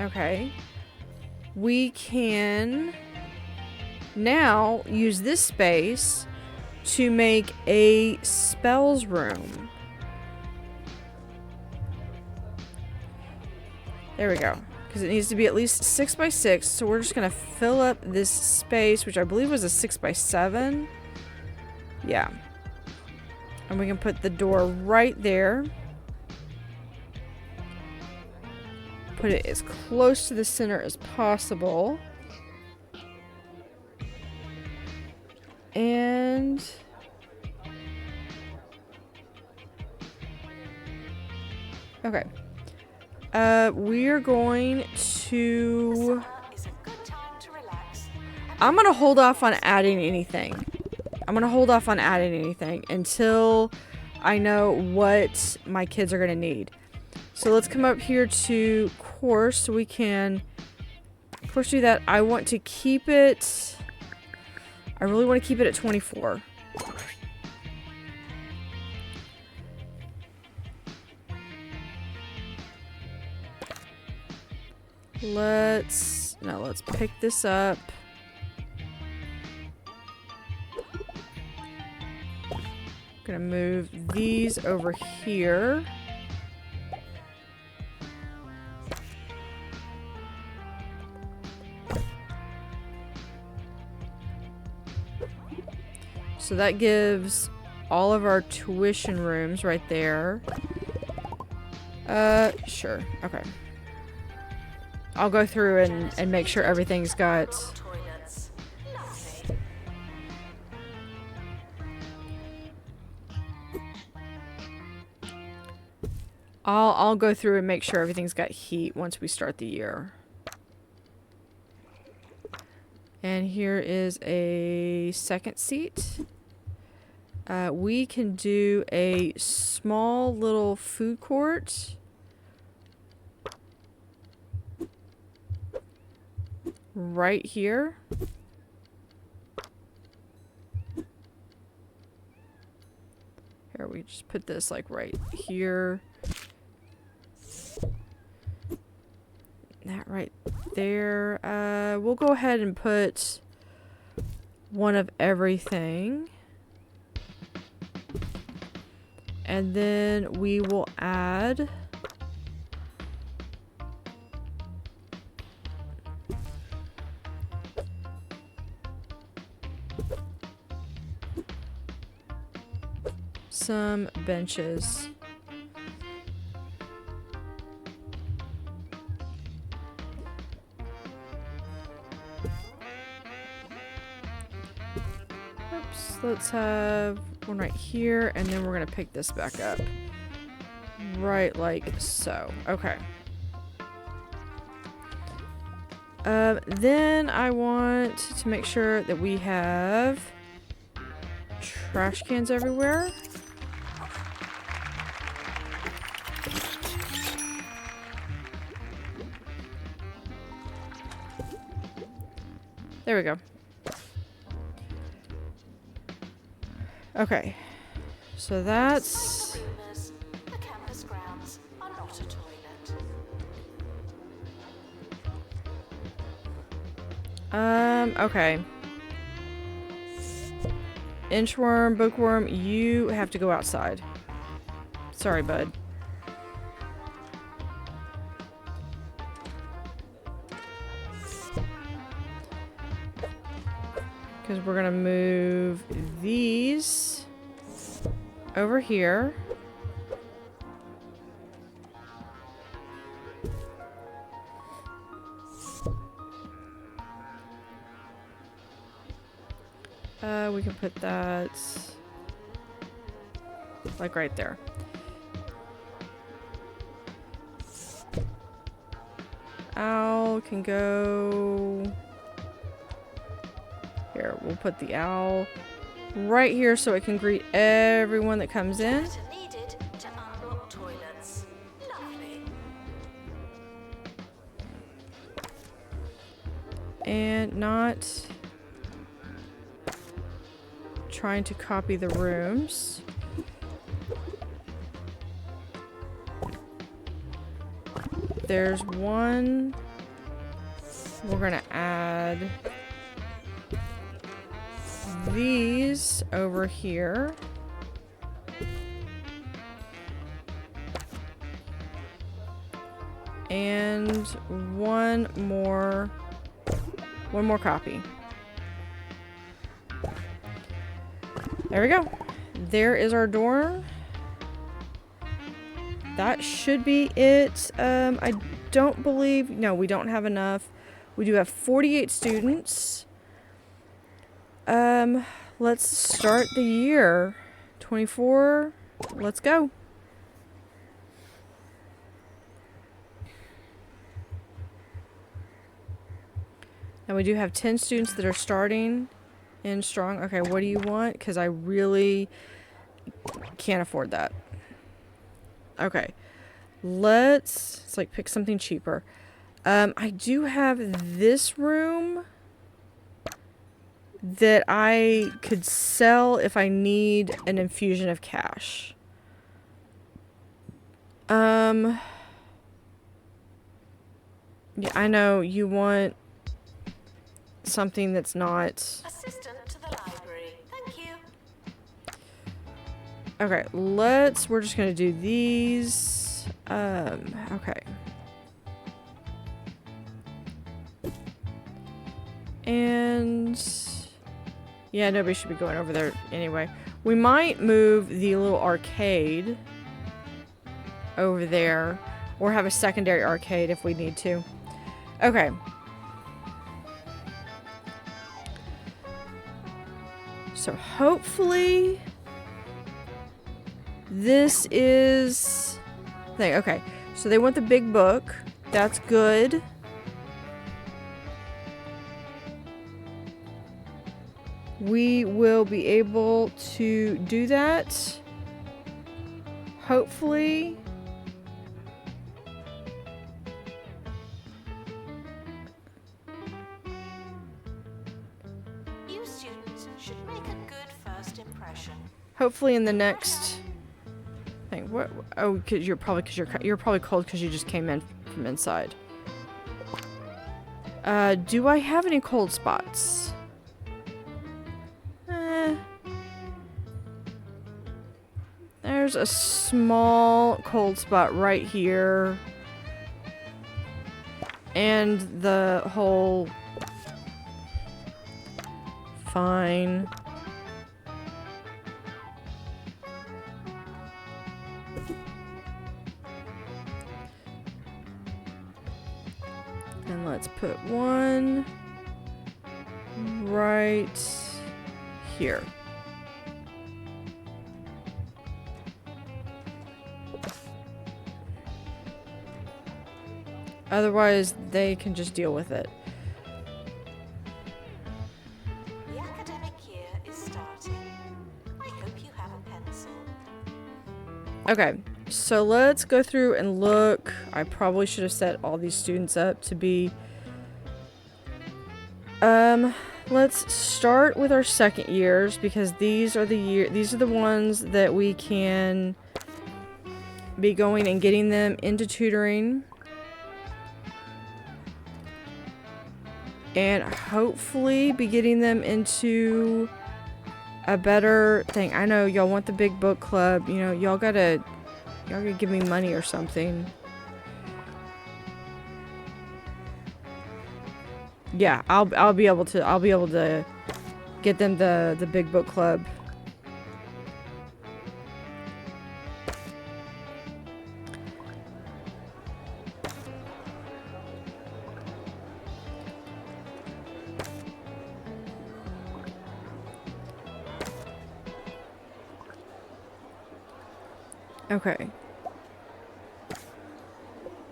Okay. We can now use this space to make a spells room. There we go. Because it needs to be at least 6x6. So we're just going to fill up this space, which I believe was a 6x7. Yeah. And we can put the door right there. put it as close to the center as possible. And okay. We're going to... I'm going to hold off on adding anything. Until I know what my kids are going to need. So let's come up here to course so we can, of course, do that. I want to keep it... I really want to keep it at 24. Let's pick this up. I'm gonna move these over here. So that gives all of our tuition rooms right there. Sure. Okay. I'll go through and make sure everything's got... I'll go through and make sure everything's got heat once we start the year. And here is a second seat. We can do a small little food court. Right here. Here, we just put this like right here. That right there. We'll go ahead and put one of everything. And then we will add some benches. Oops, let's have one right here, and then we're gonna pick this back up. Right like so. Okay. Then I want to make sure that we have trash cans everywhere. There we go. Okay. So that's... The campus grounds are not a toilet. Okay. Inchworm, bookworm, you have to go outside. Sorry, bud. Because we're gonna move these over here. We can put that like right there. Owl can go here. We'll put the owl right here so it can greet everyone that comes in. Needed to unblock toilets. Lovely. And not trying to copy the rooms. There's one. We're gonna add these over here. And one more copy. There we go. There is our dorm. That should be it. I don't believe... No, we don't have enough. We do have 48 students. Let's start the year. 24. Let's go. And we do have 10 students that are starting in strong. Okay, what do you want? Because I really can't afford that. Okay. Let's like pick something cheaper. I do have this room that I could sell if I need an infusion of cash. Yeah, I know you want something that's not... Assistant to the library. Thank you. Okay, we're just gonna do these. Okay. And yeah, nobody should be going over there anyway. We might move the little arcade over there, or have a secondary arcade if we need to. Okay. So hopefully this is thing. Okay. So they want the big book. That's good. We will be able to do that. Hopefully. You students should make a good first impression. Hopefully in the next thing. What? Oh, because you're probably cold because you just came in from inside. Do I have any cold spots? There's a small cold spot right here. And the whole... Fine. And let's put one right here. Otherwise, they can just deal with it. The academic year is starting. I hope you have a pencil. Okay, so let's go through and look. I probably should have set all these students up to be... let's start with our second years, because these are the ones that we can be going and getting them into tutoring. And hopefully be getting them into a better thing. I know y'all want the big book club. You know, y'all gotta give me money or something. Yeah, I'll be able to get them the big book club. Okay.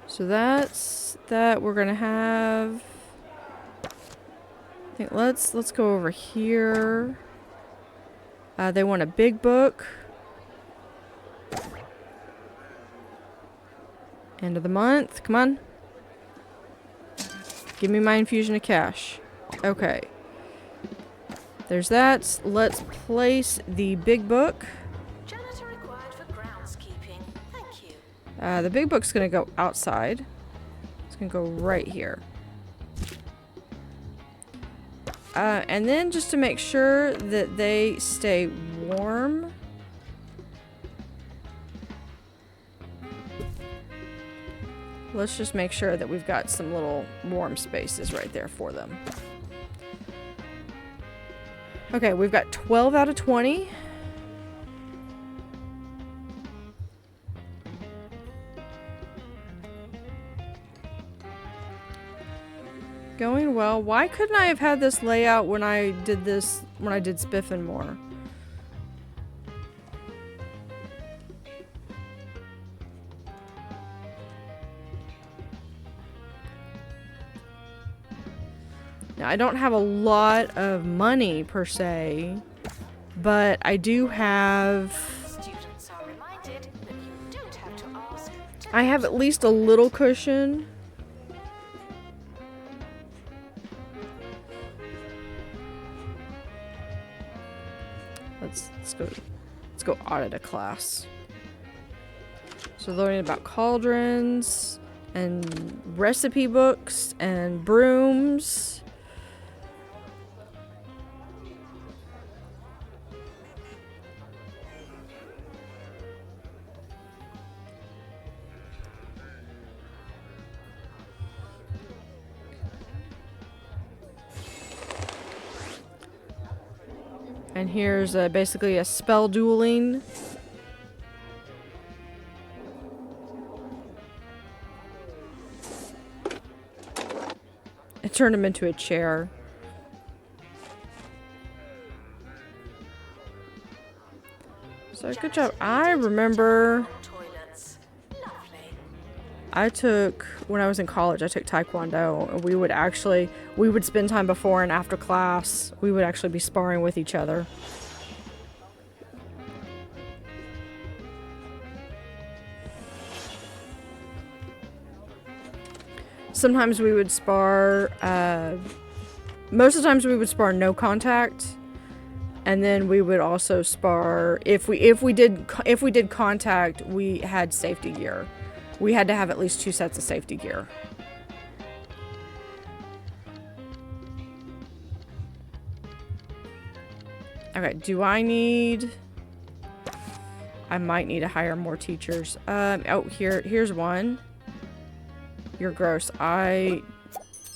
So that's that. We're gonna have... I think let's go over here. They want a big book. End of the month. Come on. Give me my infusion of cash. Okay. There's that. Let's place the big book. Janitor required for groundskeeping. Thank you. The big book's gonna go outside. It's gonna go right here. And then just to make sure that they stay warm. Let's just make sure that we've got some little warm spaces right there for them. Okay, we've got 12 out of 20. Going well. Why couldn't I have had this layout when I did this, when I did Spiffinmoore? Now, I don't have a lot of money per se, but I do have... Students are reminded that you don't have to ask. I have at least a little cushion. Let's go audit a class. So learning about cauldrons and recipe books and brooms. And here's basically a spell dueling. It turned him into a chair. So good job. I remember I took, when I was in college, I took Taekwondo, and we would spend time before and after class. We would actually be sparring with each other. Sometimes we would spar, most of the times we would spar no contact, and then we would also spar, if we did contact, we had safety gear. We had to have at least 2 sets of safety gear. Okay, do I need... I might need to hire more teachers. Oh, here's one. You're gross. I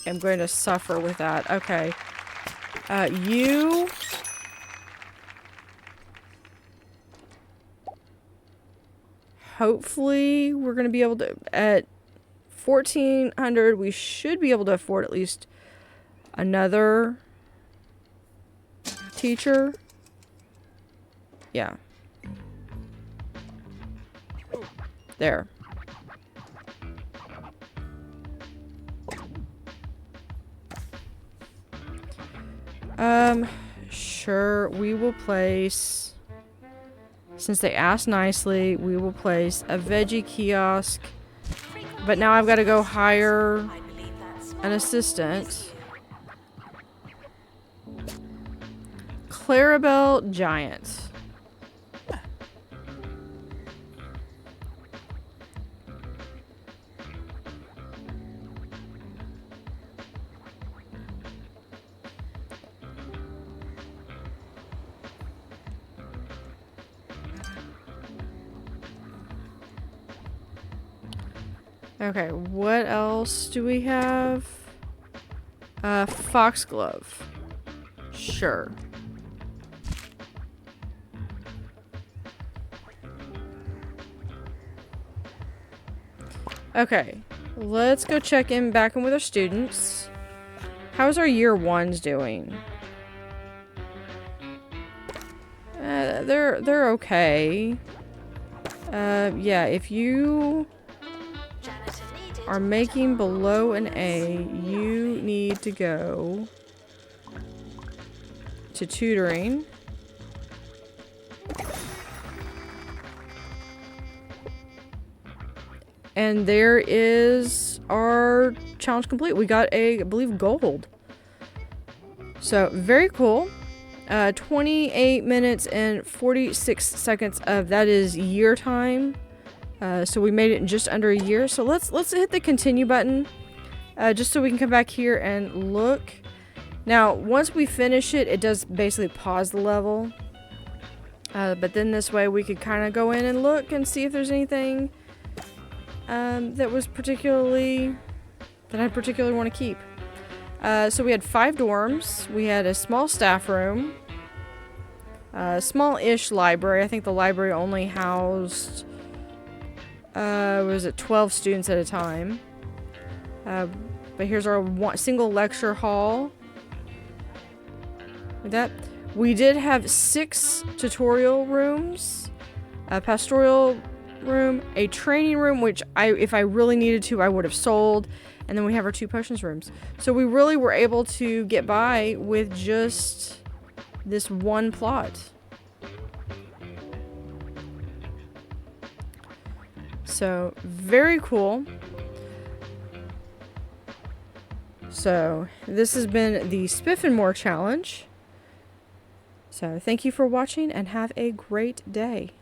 am going to suffer with that. Okay. You... Hopefully, we're going to be able to... At 1,400, we should be able to afford at least another teacher. Yeah. There. Sure, we will place, since they asked nicely, we will place a veggie kiosk, but now I've got to go hire an assistant. Clarabelle Giant. Okay, what else do we have? Foxglove. Sure. Okay, let's go check back in with our students. How's our year ones doing? They're okay. Yeah, if you are making below an A, you need to go to tutoring. And there is our challenge complete. We got I believe, gold. So, very cool. 28 minutes and 46 seconds of that is year time. So we made it in just under a year. So let's hit the continue button, just so we can come back here and look. Now, once we finish it, it does basically pause the level. But then this way we could kind of go in and look and see if there's anything that I particularly want to keep. So we had 5 dorms. We had a small staff room, a small-ish library. I think the library only housed 12 students at a time. But here's our single lecture hall. Like that. We did have 6 tutorial rooms, a pastoral room, a training room, which if I really needed to, I would have sold. And then we have our 2 potions rooms. So we really were able to get by with just this one plot. So, very cool. So, this has been the Spiffinmoore challenge. So, thank you for watching and have a great day.